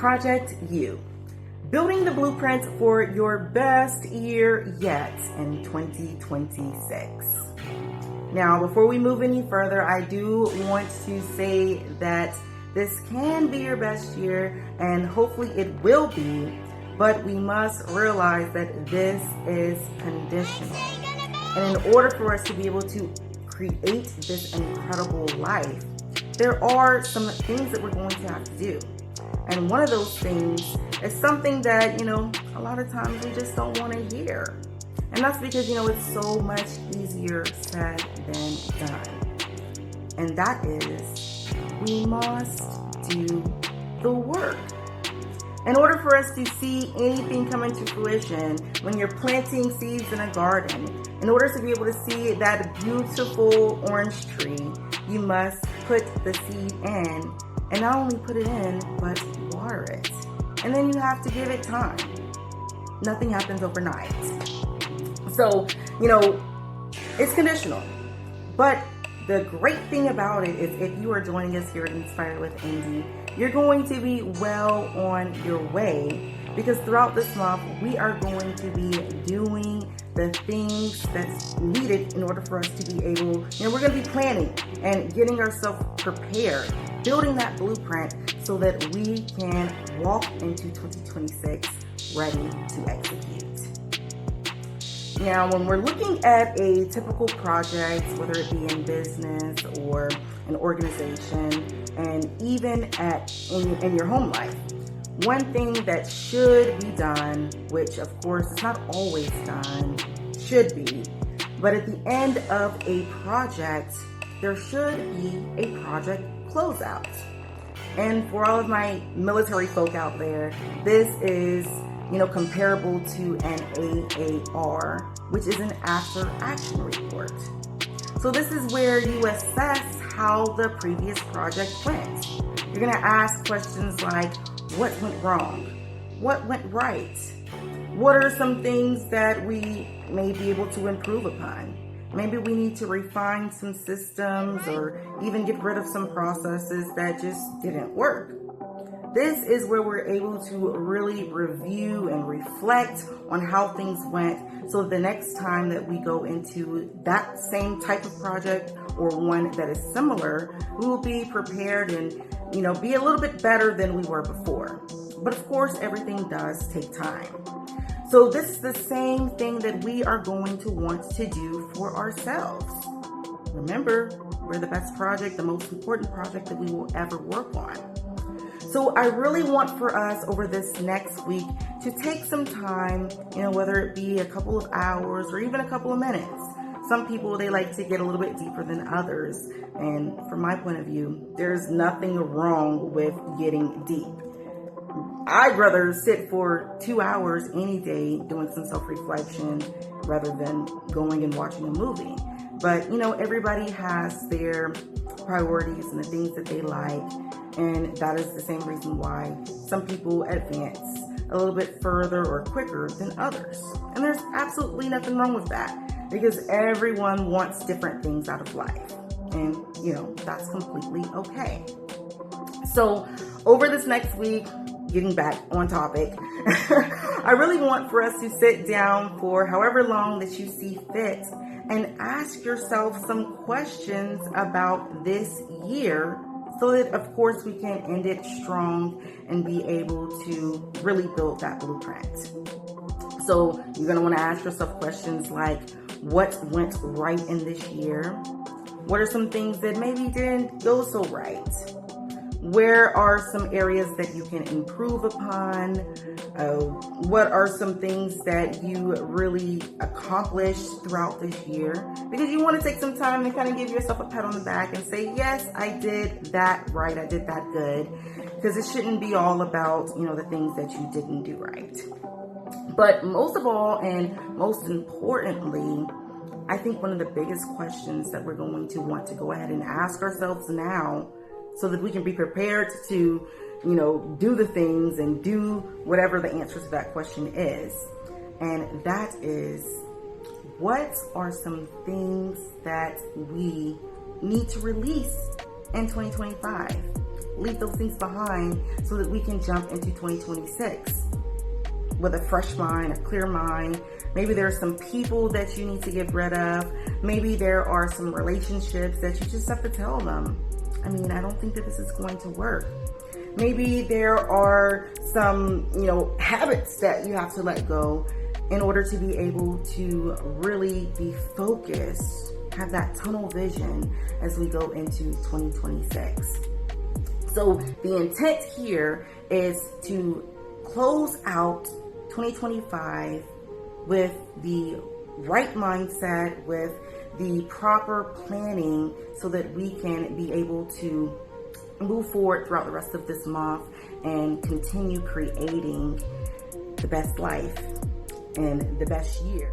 Project You, building the blueprint for your best year yet in 2026. Now, before we move any further, I do want to say that this can be your best year, and hopefully it will be, but we must realize that this is conditional. And in order for us to be able to create this incredible life, there are some things that we're going to have to do. And one of those things is something that, a lot of times we just don't want to hear. And that's because, it's so much easier said than done. And that is, we must do the work. In order for us to see anything come into fruition, when you're planting seeds in a garden, in order to be able to see that beautiful orange tree, you must put the seed in, and not only put it in, but water it. And then you have to give it time. Nothing happens overnight. So, it's conditional. But the great thing about it is if you are joining us here at Inspire with Andy, you're going to be well on your way, because throughout this month, we are going to be doing the things that's needed in order for us to be able, we're going to be planning and getting ourselves prepared, building that blueprint so that we can walk into 2026 ready to execute. Now, when we're looking at a typical project, whether it be in business or an organization, and even in your home life, one thing that should be done, which of course is not always done, should be, but at the end of a project, there should be a project closeout. And for all of my military folk out there, this is comparable to an AAR, which is an after action report. So this is where you assess how the previous project went. You're going to ask questions like, what went wrong? What went right? What are some things that we may be able to improve upon? Maybe we need to refine some systems or even get rid of some processes that just didn't work. This is where we're able to really review and reflect on how things went, so the next time that we go into that same type of project or one that is similar, we will be prepared and, be a little bit better than we were before. But of course, everything does take time. So this is the same thing that we are going to want to do for ourselves. Remember, we're the best project, the most important project that we will ever work on. So I really want for us over this next week to take some time, whether it be a couple of hours or even a couple of minutes. Some people, they like to get a little bit deeper than others. And from my point of view, there's nothing wrong with getting deep. I'd rather sit for 2 hours any day doing some self-reflection rather than going and watching a movie. But, everybody has their priorities and the things that they like. And that is the same reason why some people advance a little bit further or quicker than others. And there's absolutely nothing wrong with that, because everyone wants different things out of life. And, that's completely okay. So over this next week, getting back on topic, I really want for us to sit down for however long that you see fit and ask yourself some questions about this year, so that, of course, we can end it strong and be able to really build that blueprint. So you're going to want to ask yourself questions like, what went right in this year? What are some things that maybe didn't go so right? Where are some areas that you can improve upon? What are some things that you really accomplished throughout this year? Because you want to take some time to kind of give yourself a pat on the back and say, yes, I did that right. I did that good. Because it shouldn't be all about, the things that you didn't do right. But most of all, and most importantly, I think one of the biggest questions that we're going to want to go ahead and ask ourselves now, so that we can be prepared to, do the things and do whatever the answer to that question is. And that is, what are some things that we need to release in 2025? leave those things behind so that we can jump into 2026 with a fresh mind, a clear mind. Maybe there are some people that you need to get rid of. Maybe there are some relationships that you just have to tell them, I mean, I don't think that this is going to work. Maybe there are some, habits that you have to let go in order to be able to really be focused, have that tunnel vision as we go into 2026. So the intent here is to close out 2025 with the right mindset, with the proper planning, so that we can be able to move forward throughout the rest of this month and continue creating the best life and the best year.